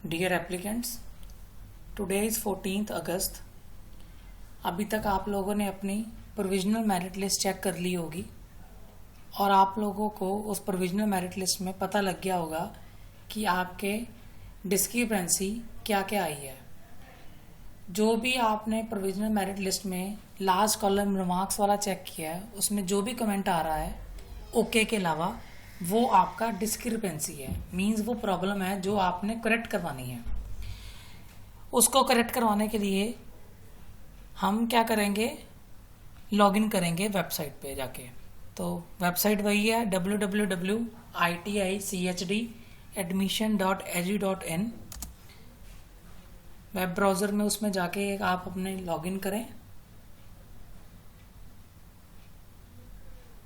Dear applicants, today is 14 अगस्त। अभी तक आप लोगों ने अपनी प्रोविजनल मेरिट लिस्ट चेक कर ली होगी और आप लोगों को उस प्रोविजनल मेरिट लिस्ट में पता लग गया होगा कि आपके डिस्क्रिपेंसी क्या क्या आई है। जो भी आपने प्रोविजनल मेरिट लिस्ट में लास्ट कॉलम रिमार्क्स वाला चेक किया है, उसमें जो भी कमेंट आ रहा है ओके के अलावा, वो आपका डिस्क्रिपेंसी है। मींस वो प्रॉब्लम है जो आपने करेक्ट करवानी है। उसको करेक्ट करवाने के लिए हम क्या करेंगे, लॉगिन करेंगे वेबसाइट पे जाके। तो वेबसाइट वही है www.itichhdadmission.edu.in। वेब ब्राउज़र में उसमें जाके आप अपने लॉगिन करें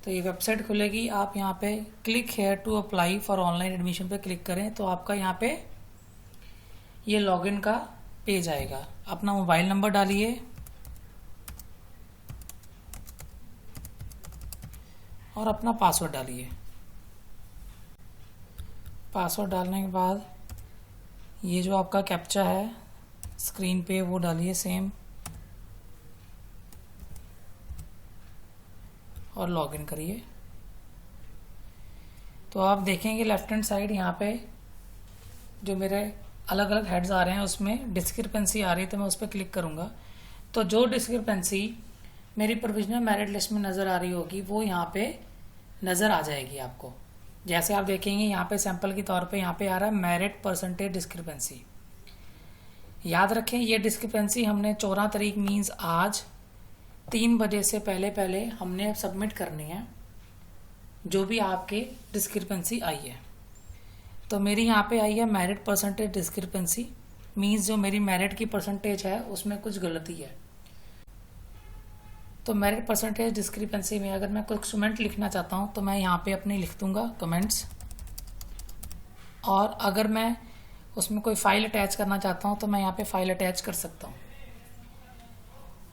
तो ये वेबसाइट खुलेगी। आप यहाँ पे click here to apply for online admission पे क्लिक करें तो आपका यहाँ पे ये लॉगिन का पेज आएगा। अपना मोबाइल नंबर डालिए और अपना पासवर्ड डालिए। पासवर्ड डालने के बाद ये जो आपका कैप्चा है स्क्रीन पे वो डालिए सेम और लॉगिन करिए। तो आप देखेंगे लेफ्ट हैंड साइड यहाँ पे जो मेरे अलग अलग हेड्स आ रहे हैं उसमें डिस्क्रिपेंसी आ रही है, तो मैं उस पर क्लिक करूँगा तो जो डिस्क्रिपेंसी मेरी प्रोविजनल मेरिट लिस्ट में नज़र आ रही होगी वो यहाँ पे नज़र आ जाएगी आपको। जैसे आप देखेंगे यहाँ पे सैंपल के तौर पे यहाँ पे आ रहा है मेरिट परसेंटेज डिस्क्रिपेंसी। याद रखें ये डिस्क्रिपेंसी हमने 14 तारीख मीन्स आज 3 बजे से पहले पहले हमने सबमिट करनी है जो भी आपके डिस्क्रिपेंसी आई है। तो मेरी यहाँ पे आई है मेरिट परसेंटेज डिस्क्रिपेंसी, मीन्स जो मेरी मेरिट की परसेंटेज है उसमें कुछ गलती है। तो मेरिट परसेंटेज डिस्क्रिपेंसी में अगर मैं कुछ कमेंट लिखना चाहता हूँ तो मैं यहाँ पे अपने लिख दूंगा कमेंट्स, और अगर मैं उसमें कोई फाइल अटैच करना चाहता हूँ तो मैं यहाँ पे फाइल अटैच कर सकता हूँ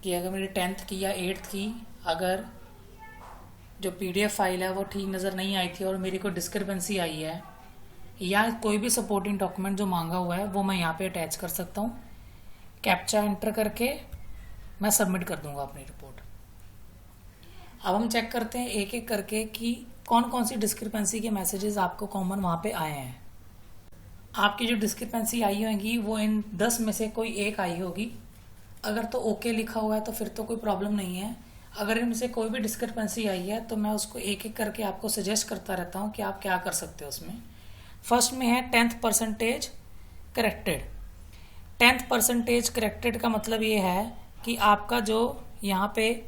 कि अगर मेरी 10th की या 8th की अगर जो PDF फाइल है वो ठीक नज़र नहीं आई थी और मेरी कोई डिस्क्रिपेंसी आई है या कोई भी सपोर्टिंग डॉक्यूमेंट जो मांगा हुआ है वो मैं यहाँ पे अटैच कर सकता हूँ। कैप्चा एंटर करके मैं सबमिट कर दूंगा अपनी रिपोर्ट। अब हम चेक करते हैं एक एक करके कि कौन कौन सी डिस्क्रिपेंसी के मैसेजेस आपको कॉमन वहाँ पे आए हैं। आपकी जो डिस्क्रिपेंसी आई होगी वो इन 10 में से कोई एक आई होगी। अगर तो ओके लिखा हुआ है तो फिर तो कोई प्रॉब्लम नहीं है। अगर इनमें से कोई भी डिस्क्रिपेंसी आई है तो मैं उसको एक एक करके आपको सजेस्ट करता रहता हूँ कि आप क्या कर सकते हो उसमें। फर्स्ट में है 10th percentage corrected. 10th percentage corrected का मतलब ये है कि आपका जो यहाँ पे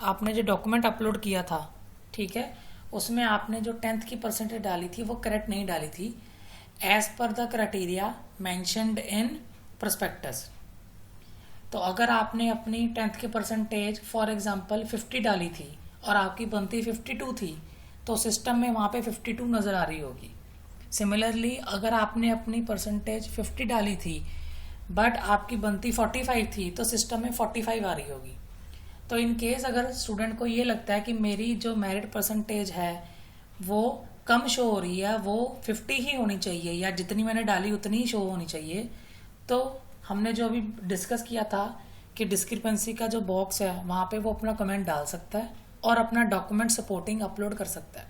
आपने जो डॉक्यूमेंट अपलोड किया था, ठीक है, उसमें आपने जो 10th की परसेंटेज डाली थी वो करेक्ट नहीं डाली थी as per the criteria mentioned in prospectus. तो अगर आपने अपनी 10th की परसेंटेज फॉर एग्जांपल 50 डाली थी और आपकी बनती 52 थी तो सिस्टम में वहाँ पे 52 नज़र आ रही होगी। सिमिलरली अगर आपने अपनी परसेंटेज 50 डाली थी बट आपकी बनती 45 थी तो सिस्टम में 45 आ रही होगी। तो इन केस अगर स्टूडेंट को ये लगता है कि मेरी जो मेरिट परसेंटेज है वो कम शो हो रही है, वो 50 ही होनी चाहिए या जितनी मैंने डाली उतनी ही शो होनी चाहिए, तो हमने जो अभी डिस्कस किया था कि डिस्क्रिपेंसी का जो बॉक्स है वहाँ पे वो अपना कमेंट डाल सकता है और अपना डॉक्यूमेंट सपोर्टिंग अपलोड कर सकता है।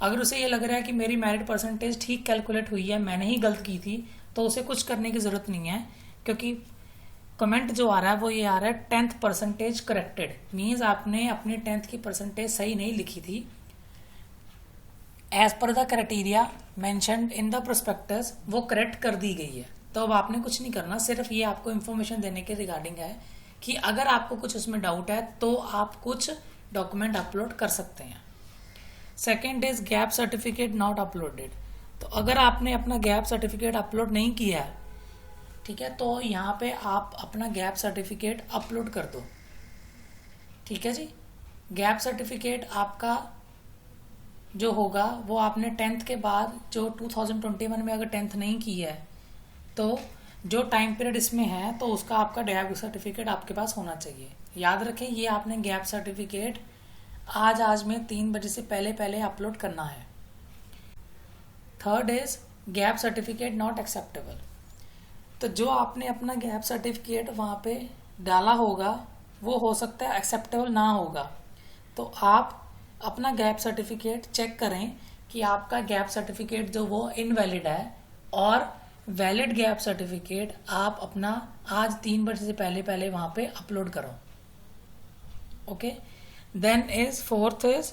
अगर उसे ये लग रहा है कि मेरी मेरिट परसेंटेज ठीक कैलकुलेट हुई है, मैंने ही गलत की थी, तो उसे कुछ करने की ज़रूरत नहीं है, क्योंकि कमेंट जो आ रहा है वो ये आ रहा है 10th परसेंटेज करेक्टेड। मीन्स आपने अपनी 10th की परसेंटेज सही नहीं लिखी थी as per the criteria mentioned in the prospectus, वो करेक्ट कर दी गई है। तो अब आपने कुछ नहीं करना, सिर्फ ये आपको इन्फॉर्मेशन देने के रिगार्डिंग है कि अगर आपको कुछ उसमें डाउट है तो आप कुछ डॉक्यूमेंट अपलोड कर सकते हैं। Second is gap certificate not uploaded. तो अगर आपने अपना गैप सर्टिफिकेट अपलोड नहीं किया है, ठीक है, तो यहाँ पे आप अपना गैप सर्टिफिकेट अपलोड कर दो। ठीक है जी, गैप सर्टिफिकेट आपका जो होगा वो आपने 10th के बाद जो 2021 में अगर 10th नहीं की है तो जो टाइम पीरियड इसमें है तो उसका आपका गैप सर्टिफिकेट आपके पास होना चाहिए। याद रखें ये आपने गैप सर्टिफिकेट आज में 3 बजे से पहले पहले अपलोड करना है। Third is gap certificate not acceptable. तो जो आपने अपना गैप सर्टिफिकेट वहाँ पे डाला होगा वो हो सकता है एक्सेप्टेबल ना होगा। तो आप अपना गैप सर्टिफिकेट चेक करें कि आपका गैप सर्टिफिकेट जो वो इनवैलिड है, और वैलिड गैप सर्टिफिकेट आप अपना आज 3 बजे से पहले पहले वहाँ पे अपलोड करो। Okay, then is fourth is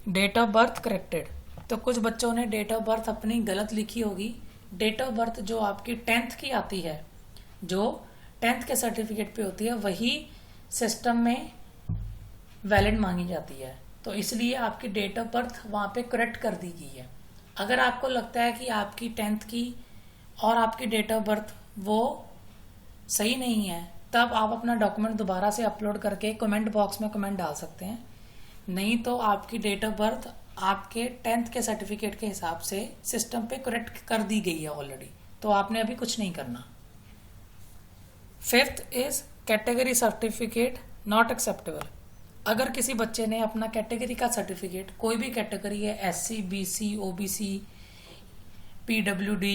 date of birth corrected. तो कुछ बच्चों ने डेट ऑफ बर्थ अपनी गलत लिखी होगी। डेट ऑफ बर्थ जो आपकी 10th की आती है, जो 10th के सर्टिफिकेट पे होती है, वही सिस्टम में वैलिड मांगी जाती है। तो इसलिए आपकी डेट ऑफ बर्थ वहाँ पे करेक्ट कर दी गई है। अगर आपको लगता है कि आपकी 10th की और आपकी डेट ऑफ बर्थ वो सही नहीं है, तब आप अपना डॉक्यूमेंट दोबारा से अपलोड करके कमेंट बॉक्स में कमेंट डाल सकते हैं। नहीं तो आपकी डेट ऑफ बर्थ आपके 10th के सर्टिफिकेट के हिसाब से सिस्टम पे करेक्ट कर दी गई है ऑलरेडी, तो आपने अभी कुछ नहीं करना। Fifth is category certificate not acceptable. अगर किसी बच्चे ने अपना कैटेगरी का सर्टिफिकेट, कोई भी कैटेगरी है, SC, BC, OBC, PWD,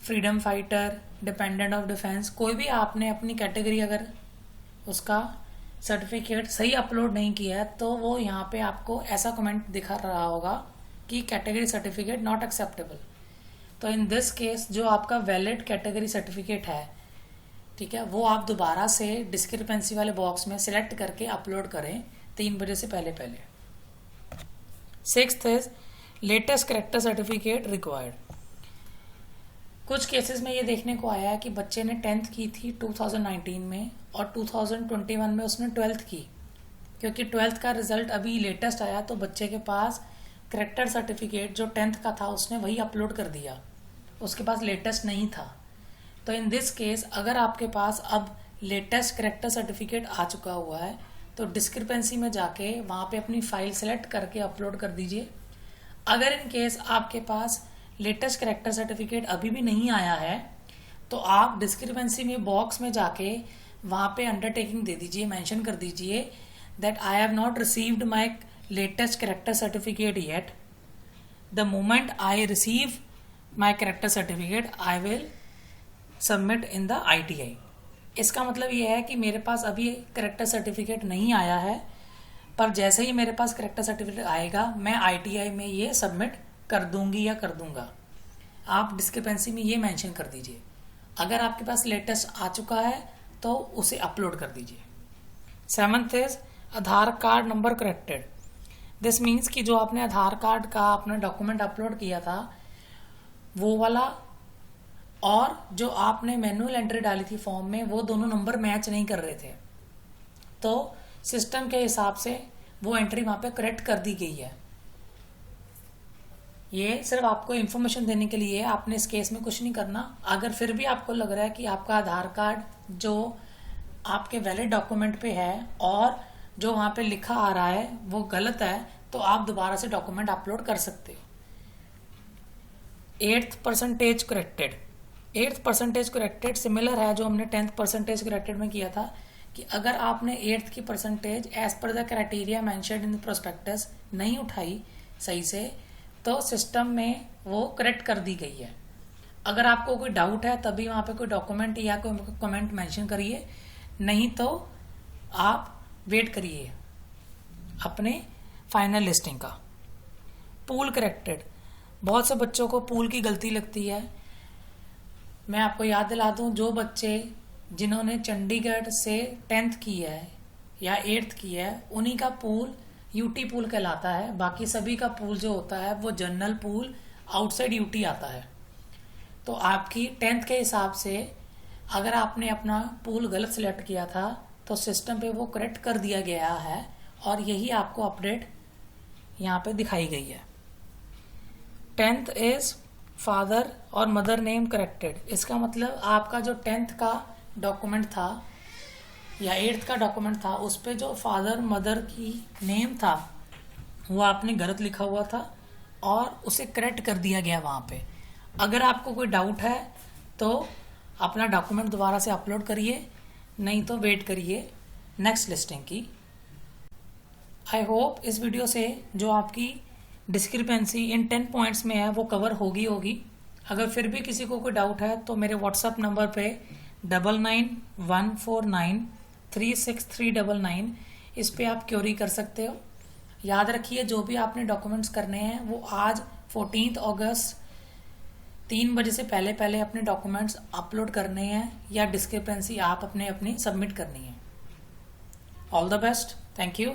freedom fighter, dependent of defence, कोई भी आपने अपनी कैटेगरी अगर उसका सर्टिफिकेट सही अपलोड नहीं किया है, तो वो यहाँ पे आपको ऐसा कमेंट दिखा रहा होगा कि कैटेगरी सर्टिफिकेट नॉट एक्सेप्टेबल। तो इन दिस केस जो आपका वैलिड कैटेगरी सर्टिफिकेट है, ठीक है, वो आप दोबारा से डिस्क्रिपेंसी वाले बॉक्स में सिलेक्ट करके अपलोड करें 3 बजे से पहले पहले। Sixth is latest character certificate required. कुछ केसेस में ये देखने को आया है कि बच्चे ने 10th की थी 2019 में और 2021 में उसने 12th की, क्योंकि 12th का रिजल्ट अभी लेटेस्ट आया तो बच्चे के पास करेक्टर सर्टिफिकेट जो 10th का था उसने वही अपलोड कर दिया, उसके पास लेटेस्ट नहीं था। तो इन दिस केस अगर आपके पास अब लेटेस्ट करेक्टर सर्टिफिकेट आ चुका हुआ है तो डिस्क्रिपेंसी में जाके वहाँ पे अपनी फाइल सेलेक्ट करके अपलोड कर दीजिए। अगर इन केस आपके पास लेटेस्ट करेक्टर सर्टिफिकेट अभी भी नहीं आया है तो आप डिस्क्रिपेंसी में बॉक्स में जाके वहाँ पे अंडरटेकिंग दे दीजिए, मेंशन कर दीजिए that I have not received my latest character certificate yet. The moment I receive my character certificate I will submit in the ITI। इसका मतलब ये है कि मेरे पास अभी करेक्टर सर्टिफिकेट नहीं आया है, पर जैसे ही मेरे पास करेक्टर सर्टिफिकेट आएगा मैं ITI में ये सबमिट कर दूंगी या कर दूंगा। आप डिस्क्रिपेंसी में ये मेंशन कर दीजिए। अगर आपके पास लेटेस्ट आ चुका है तो उसे अपलोड कर दीजिए। 7th is Aadhaar card number corrected. This means कि जो आपने आधार कार्ड का अपना डॉक्यूमेंट अपलोड किया था वो वाला और जो आपने मैनुअल एंट्री डाली थी फॉर्म में, वो दोनों नंबर मैच नहीं कर रहे थे, तो सिस्टम के हिसाब से वो एंट्री वहां पे करेक्ट कर दी गई है। ये सिर्फ आपको इन्फॉर्मेशन देने के लिए, आपने इस केस में कुछ नहीं करना। अगर फिर भी आपको लग रहा है कि आपका आधार कार्ड जो आपके वैलिड डॉक्यूमेंट पे है और जो वहां पे लिखा आ रहा है वो गलत है, तो आप दोबारा से डॉक्यूमेंट अपलोड कर सकते हो। 8th percentage corrected. 8th percentage corrected similar है जो हमने 10th परसेंटेज करेक्टेड में किया था कि अगर आपने 8th की percentage as per the criteria mentioned in the prospectus नहीं उठाई सही से, तो सिस्टम में वो करेक्ट कर दी गई है। अगर आपको कोई डाउट है तभी वहाँ पे कोई डॉक्यूमेंट या कोई कमेंट मेंशन करिए, नहीं तो आप वेट करिए अपने फाइनल लिस्टिंग का। Pool corrected. बहुत से बच्चों को पूल की गलती लगती है। मैं आपको याद दिला दूं, जो बच्चे जिन्होंने चंडीगढ़ से 10th की है या 8th की है उन्हीं का पूल यूटी पूल कहलाता है। बाकी सभी का पूल जो होता है वो जनरल पूल आउटसाइड यूटी आता है। तो आपकी 10th के हिसाब से अगर आपने अपना पूल गलत सिलेक्ट किया था तो सिस्टम पे वो करेक्ट कर दिया गया है और यही आपको अपडेट यहाँ पे दिखाई गई है। 10th इज फादर और मदर नेम करेक्टेड। इसका मतलब आपका जो 10th का डॉक्यूमेंट था या 8th का डॉक्यूमेंट था उस पे जो फादर मदर की नेम था वो आपने गलत लिखा हुआ था और उसे करेक्ट कर दिया गया वहाँ पे। अगर आपको कोई डाउट है तो अपना डॉक्यूमेंट दोबारा से अपलोड करिए, नहीं तो वेट करिए नेक्स्ट लिस्टिंग की। आई होप इस वीडियो से जो आपकी डिस्क्रिपेंसी इन 10 पॉइंट्स में है वो कवर होगी। अगर फिर भी किसी को कोई डाउट है तो मेरे व्हाट्सएप नंबर पे 9914936399 इस पे आप क्वेरी कर सकते हो। याद रखिए जो भी आपने डॉक्यूमेंट्स करने हैं वो आज 14 अगस्त 3 बजे से पहले पहले अपने डॉक्यूमेंट्स अपलोड करने हैं या डिस्क्रिपेंसी आप अपनी सबमिट करनी है। All the best, thank you.